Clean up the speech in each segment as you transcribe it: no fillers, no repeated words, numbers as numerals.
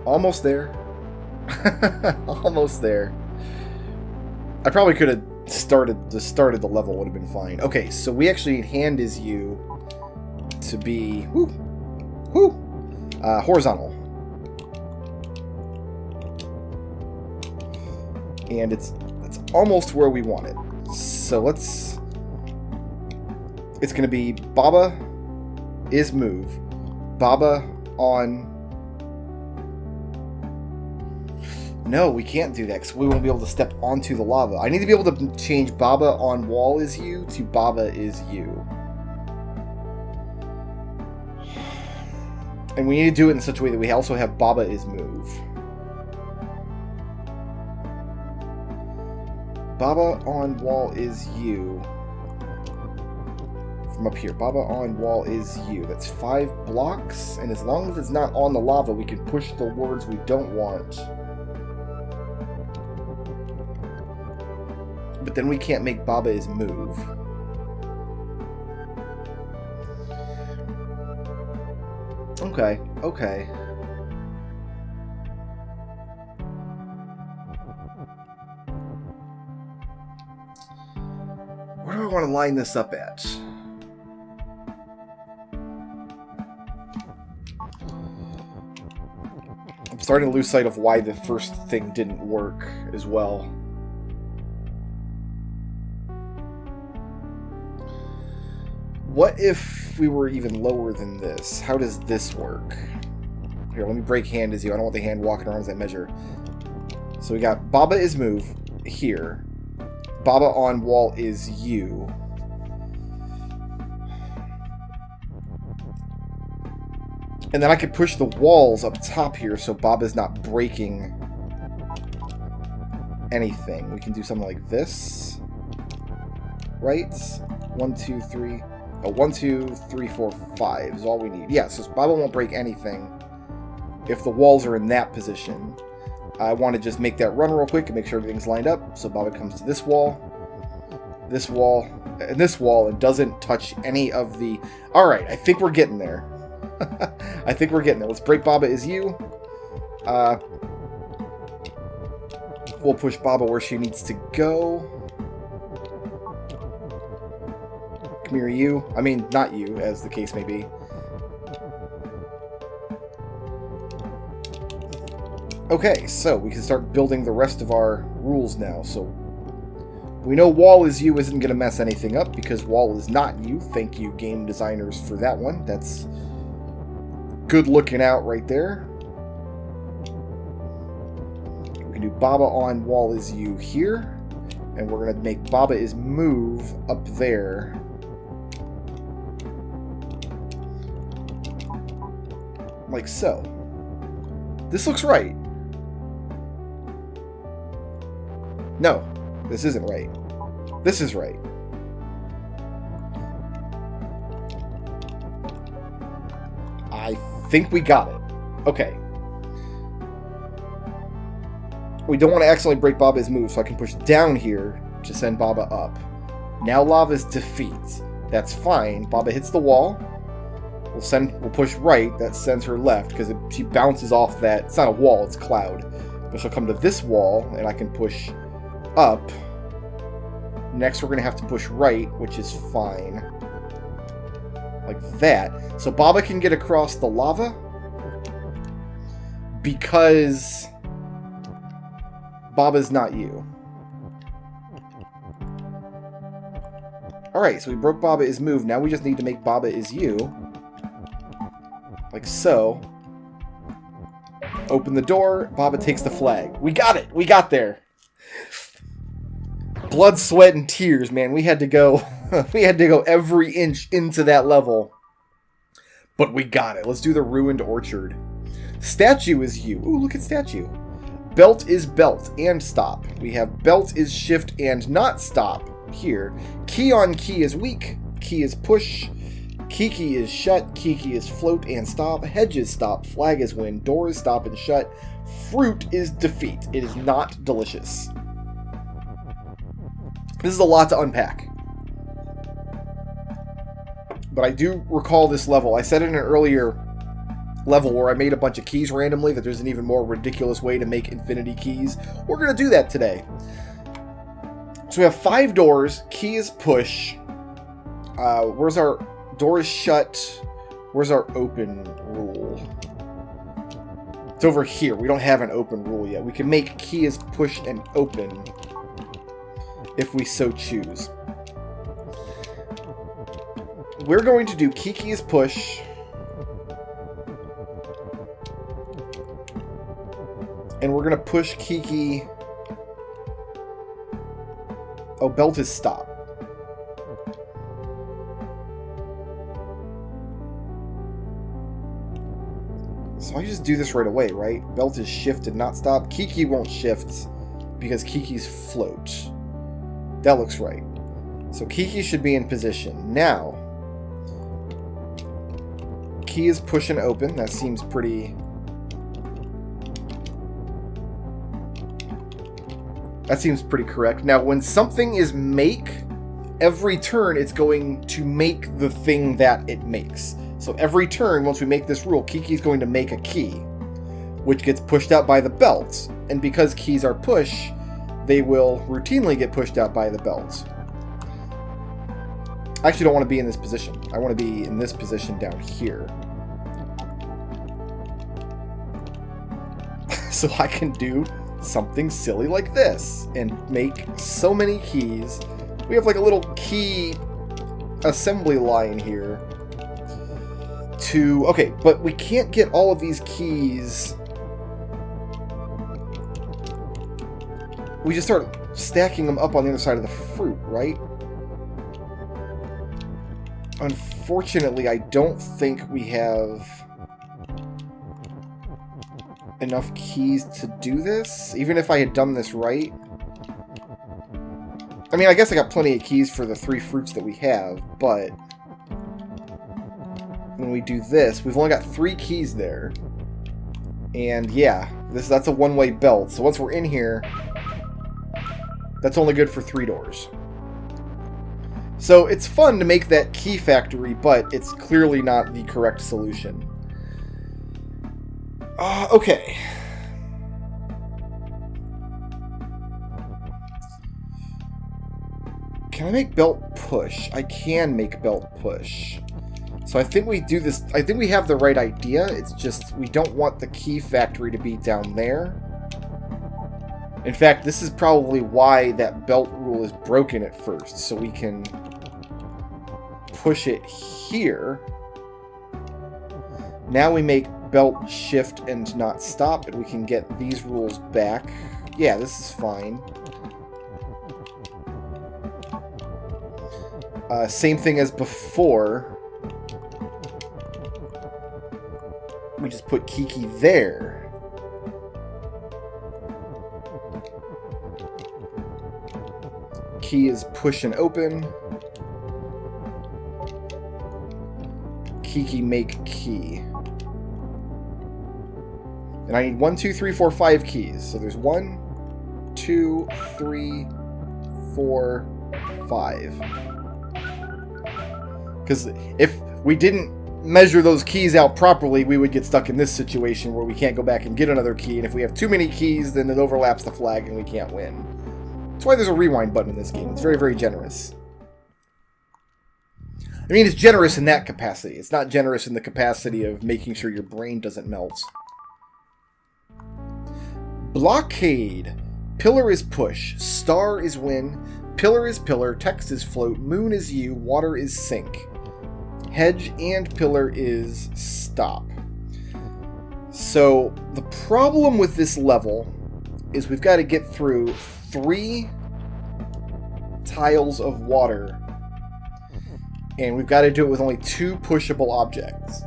Almost there. Almost there. I probably could have started the level, would have been fine. Okay, so we actually need hand is you to be horizontal. And it's almost where we want it. So it's gonna be Baba is move. Baba on. No, we can't do that because we won't be able to step onto the lava. I need to be able to change Baba on wall is you to Baba is you. And we need to do it in such a way that we also have Baba is move. Baba on wall is you. From up here. Baba on wall is you. That's 5 blocks. And as long as it's not on the lava, we can push the words we don't want. But then we can't make Baba is move. Okay, okay. Where do I want to line this up at? I'm starting to lose sight of why the first thing didn't work as well. What if we were even lower than this? How does this work? Here, let me break hand as you. I don't want the hand walking around as I measure. So we got Baba is move here. Baba on wall is you. And then I could push the walls up top here so Baba's not breaking anything. We can do something like this. Right? 1, 2, 3. Oh, 1, 2, 3, 4, 5 is all we need. Yeah, so Baba won't break anything if the walls are in that position. I want to just make that run real quick and make sure everything's lined up. So Baba comes to this wall, and this wall, and doesn't touch any of the... Alright, I think we're getting there. I think we're getting there. Let's break Baba is you. We'll push Baba where she needs to go. Come here, you. I mean, not you, as the case may be. Okay, so we can start building the rest of our rules now. So we know wall is you isn't going to mess anything up because wall is not you. Thank you, game designers, for that one. That's good looking out right there. We can do Baba on wall is you here. And we're going to make Baba is move up there. Like so. This looks right. No, this isn't right. This is right. I think we got it. Okay. We don't want to accidentally break Baba's move, so I can push down here to send Baba up. Now lava's defeat. That's fine. Baba hits the wall. We'll push right. That sends her left because she bounces off that. It's not a wall, it's cloud. But she'll come to this wall, and I can push up. Next, we're going to have to push right, which is fine. Like that. So Baba can get across the lava because Baba's not you. Alright, so we broke Baba is move. Now we just need to make Baba is you. Like so. Open the door. Baba takes the flag. We got it. We got there. Blood, sweat, and tears, man. We had to go. We had to go every inch into that level. But we got it. Let's do the ruined orchard. Statue is you. Ooh, look at statue. Belt is belt and stop. We have belt is shift and not stop here. Key on key is weak. Key is push. Kiki is shut. Kiki is float and stop. Hedge is stop. Flag is win. Door is stop and shut. Fruit is defeat. It is not delicious. This is a lot to unpack. But I do recall this level. I said it in an earlier level where I made a bunch of keys randomly, that there's an even more ridiculous way to make infinity keys. We're going to do that today. So we have 5 doors. Key is push. Where's our door is shut? Where's our open rule? It's over here. We don't have an open rule yet. We can make key is push and open if we so choose. We're going to do key is push. And we're going to push Kiki. Oh, belt is stop. So I just do this right away, right? Belt is shift and not stop. Kiki won't shift because Kiki's float. That looks right. So Kiki should be in position. Now, key is push and open. That seems pretty... That seems pretty correct. Now, when something is make, every turn it's going to make the thing that it makes. So every turn, once we make this rule, Kiki's going to make a key, which gets pushed out by the belts. And because keys are push, they will routinely get pushed out by the belts. I actually don't want to be in this position. I want to be in this position down here. So I can do something silly like this and make so many keys. We have like a little key assembly line here to... Okay, but we can't get all of these keys. We just start stacking them up on the other side of the fruit, right? Unfortunately, I don't think we have enough keys to do this, even if I had done this right. I mean, I guess I got plenty of keys for the 3 fruits that we have, but when we do this, we've only got 3 keys there. And yeah, that's a one-way belt. So once we're in here, that's only good for 3 doors. So it's fun to make that key factory, but it's clearly not the correct solution. Okay. Can I make belt push? I can make belt push. So I think we do this. I think we have the right idea. It's just we don't want the key factory to be down there. In fact, this is probably why that belt rule is broken at first. So we can push it here. Now we make belt shift and not stop, and we can get these rules back. Yeah, this is fine. Same thing as before. We just put Kiki there. Key is push and open. Kiki make key. And I need 1, 2, 3, 4, 5 keys. So there's 1, 2, 3, 4, 5. Because if we didn't measure those keys out properly, we would get stuck in this situation where we can't go back and get another key. And if we have too many keys, then it overlaps the flag and we can't win. That's why there's a rewind button in this game. It's very, very generous. I mean, it's generous in that capacity. It's not generous in the capacity of making sure your brain doesn't melt. Blockade. Pillar is push. Star is win. Pillar is pillar. Text is float. Moon is you. Water is sink. Hedge and pillar is stop. So the problem with this level is we've got to get through 3 tiles of water, and we've got to do it with only 2 pushable objects.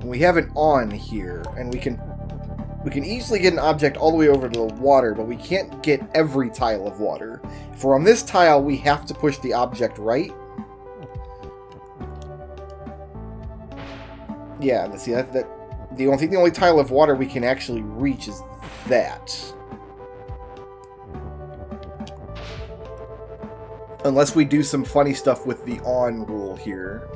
We have an on here, and we can easily get an object all the way over to the water, but we can't get every tile of water. If we're on this tile, we have to push the object right. Yeah, let's see, the only tile of water we can actually reach is that. Unless we do some funny stuff with the on rule here.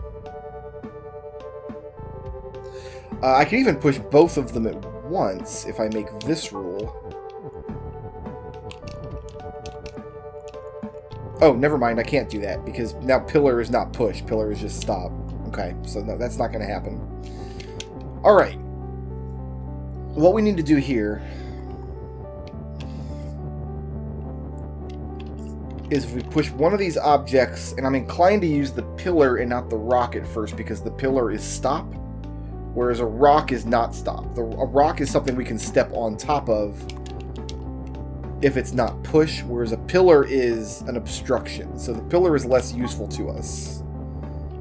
I can even push both of them at once if I make this rule. Oh, never mind. I can't do that because now pillar is not push. Pillar is just stop. Okay, so no, that's not going to happen. All right. What we need to do here is if we push one of these objects, and I'm inclined to use the pillar and not the rock at first because the pillar is stop, whereas a rock is not stop. A rock is something we can step on top of if it's not push, whereas a pillar is an obstruction. So the pillar is less useful to us.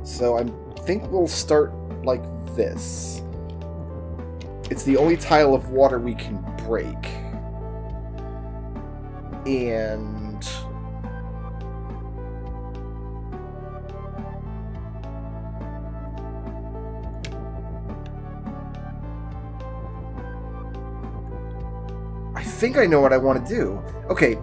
So I think we'll start like this. It's the only tile of water we can break. And I think I know what I want to do. Okay,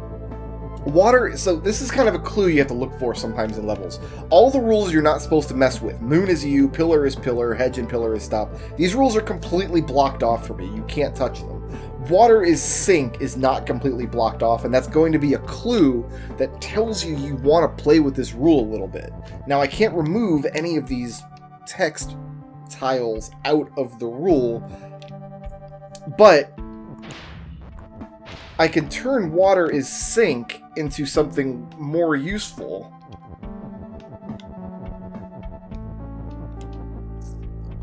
water, so this is kind of a clue you have to look for sometimes in levels. All the rules you're not supposed to mess with. Moon is you, pillar is pillar, hedge and pillar is stop. These rules are completely blocked off for me. You can't touch them. Water is sink is not completely blocked off, and that's going to be a clue that tells you you want to play with this rule a little bit. Now, I can't remove any of these text tiles out of the rule, but I can turn water is sink into something more useful.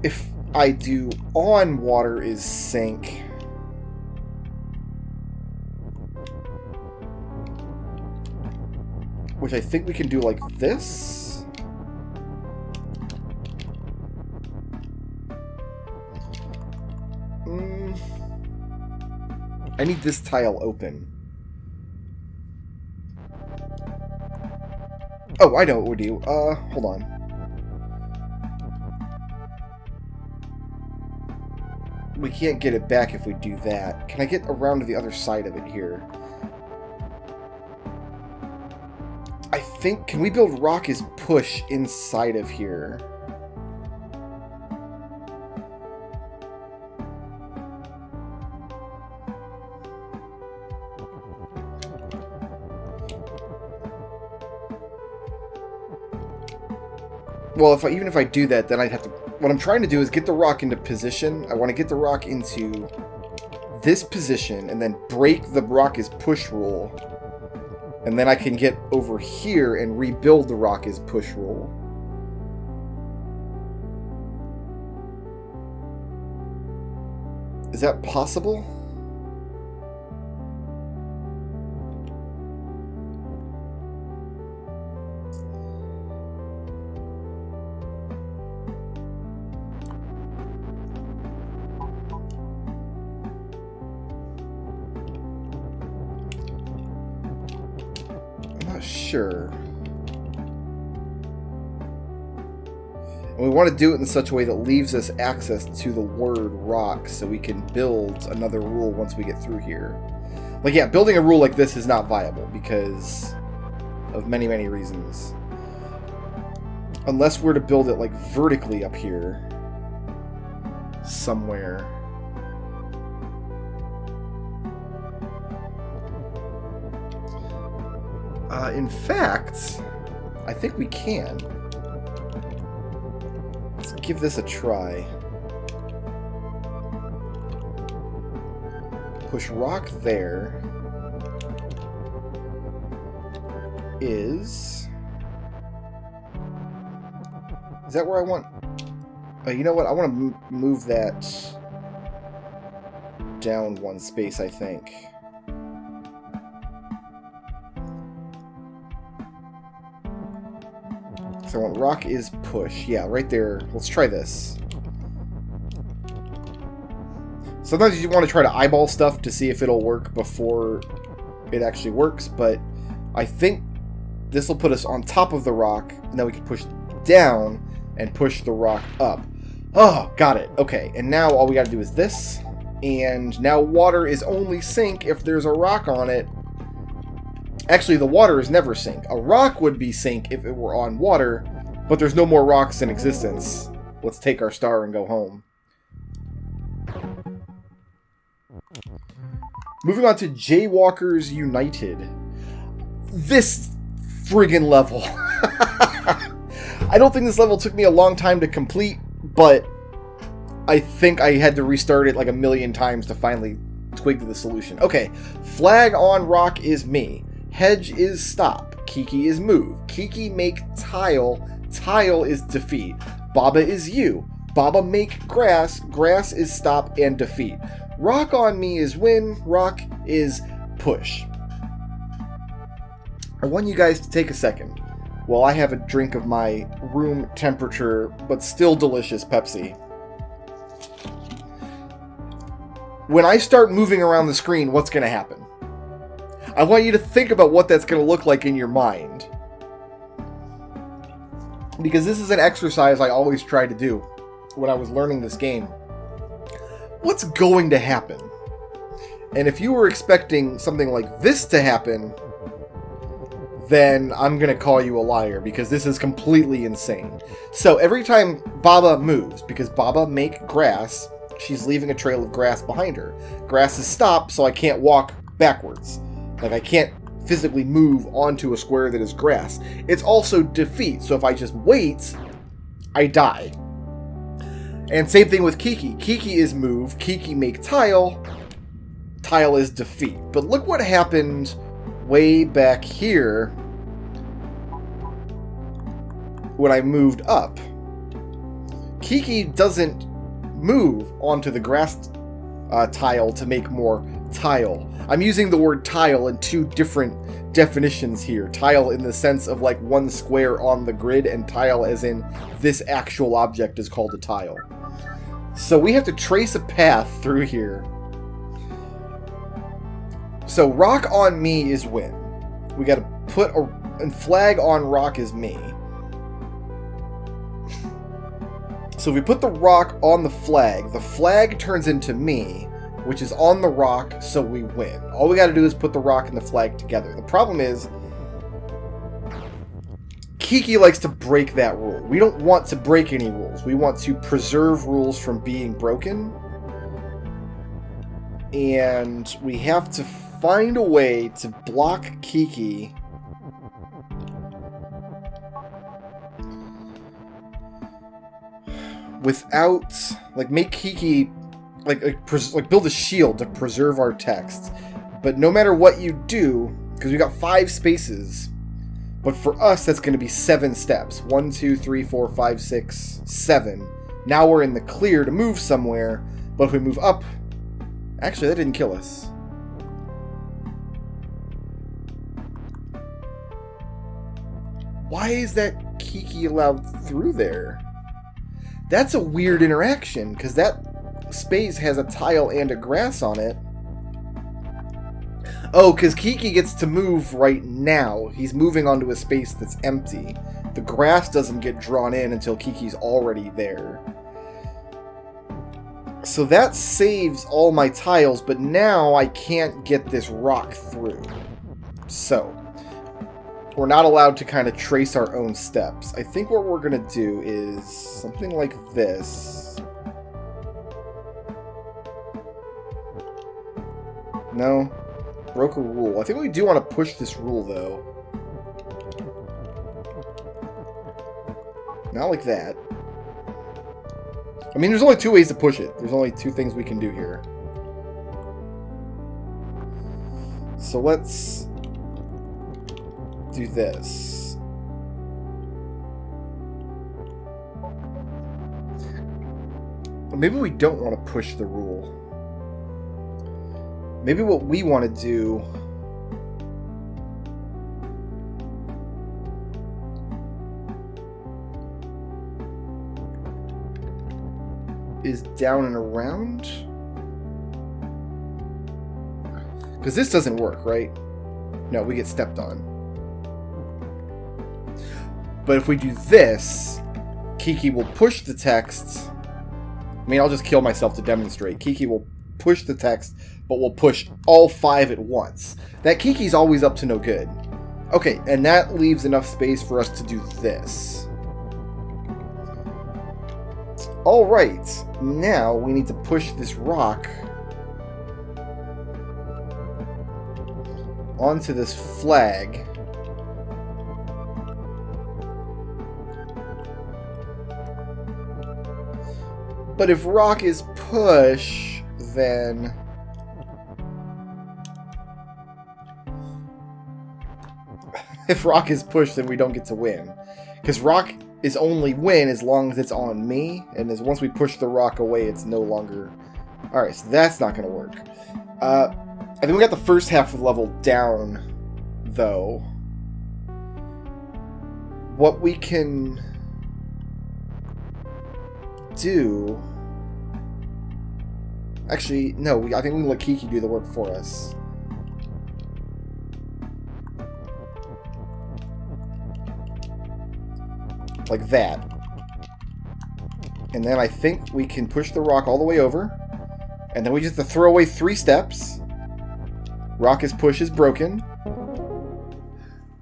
If I do on water is sink, which I think we can do like this. I need this tile open. Oh, I know what we do. Hold on. We can't get it back if we do that. Can I get around to the other side of it here? I think... Can we build rock as push inside of here? Well, even if I do that, then I'd have to... What I'm trying to do is get the rock into position. I want to get the rock into this position and then break the rock as push rule. And then I can get over here and rebuild the rock as push rule. Is that possible? Sure. And we want to do it in such a way that leaves us access to the word rock so we can build another rule once we get through here. Like, yeah, building a rule like this is not viable because of many, many reasons. Unless we're to build it, like, vertically up here somewhere. In fact, I think we can. Let's give this a try. Push rock there. Is that where I want... you know what? I want to move that down one space, I think. So I want rock is push. Yeah, right there. Let's try this. Sometimes you want to try to eyeball stuff to see if it'll work before it actually works, but I think this will put us on top of the rock, and then we can push down and push the rock up. Oh, got it. Okay, and now all we got to do is this, and now water is only sink if there's a rock on it. Actually, the water is never sink. A rock would be sink if it were on water, but there's no more rocks in existence. Let's take our star and go home. Moving on to Jaywalkers United. This friggin' level. I don't think this level took me a long time to complete, but I think I had to restart it like a million times to finally twig to the solution. Okay, flag on rock is me. Hedge is stop. Kiki is move. Kiki make tile. Tile is defeat. Baba is you. Baba make grass. Grass is stop and defeat. Rock on me is win. Rock is push. I want you guys to take a second while I have a drink of my room temperature but still delicious Pepsi. When I start moving around the screen, what's going to happen? I want you to think about what that's going to look like in your mind. Because this is an exercise I always try to do when I was learning this game. What's going to happen? And if you were expecting something like this to happen, then I'm going to call you a liar, because this is completely insane. So every time Baba moves, because Baba make grass, she's leaving a trail of grass behind her. Grass is stopped, so I can't walk backwards. Like, I can't physically move onto a square that is grass. It's also defeat, so if I just wait, I die. And same thing with Kiki. Kiki is move, Kiki make tile, tile is defeat. But look what happened way back here when I moved up. Kiki doesn't move onto the grass tile to make more tile. I'm using the word tile in two different definitions here. Tile in the sense of like one square on the grid, and tile as in this actual object is called a tile. So we have to trace a path through here. So rock on me is win. We got to put a and flag on rock is me. So if we put the rock on the flag turns into me, which is on the rock, so we win. All we got to do is put the rock and the flag together. The problem is, Kiki likes to break that rule. We don't want to break any rules. We want to preserve rules from being broken. And we have to find a way to block Kiki without, like, make Kiki like build a shield to preserve our text. But no matter what you do, because we got 5 spaces, but for us that's going to be 7 steps. 1, 2, 3, 4, 5, 6, 7. Now we're in the clear to move somewhere, but if we move up, actually that didn't kill us. Why is that Kiki allowed through there? That's a weird interaction, because that space has a tile and a grass on it. Oh, because Kiki gets to move right now. He's moving onto a space that's empty. The grass doesn't get drawn in until Kiki's already there. So that saves all my tiles, but now I can't get this rock through. So we're not allowed to kind of trace our own steps. I think what we're going to do is something like this. No. Broke a rule. I think we do want to push this rule, though. Not like that. I mean, there's only 2 ways to push it. There's only 2 things we can do here. So let's do this. Maybe we don't want to push the rule. Maybe what we want to do is down and around. Because this doesn't work, right? No, we get stepped on. But if we do this, Kiki will push the text. I mean, I'll just kill myself to demonstrate. Kiki will push the text, but we'll push all 5 at once. That Kiki's always up to no good. Okay, and that leaves enough space for us to do this. Alright, now we need to push this rock onto this flag. But if rock is push, then... if rock is push, then we don't get to win. Because rock is only win as long as it's on me, and as once we push the rock away, it's no longer... Alright, so that's not going to work. I think we got the first half of the level down, though. What we can do... Actually, no, I think we can let Kiki do the work for us. Like that. And then I think we can push the rock all the way over. And then we just have to throw away 3 steps. Rock is push is broken.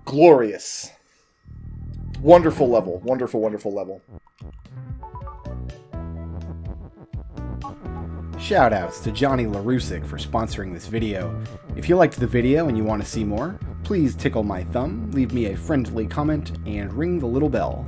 Glorious. Wonderful level. Wonderful, wonderful level. Shoutouts to Johnny LaRusick for sponsoring this video. If you liked the video and you want to see more, please tickle my thumb, leave me a friendly comment, and ring the little bell.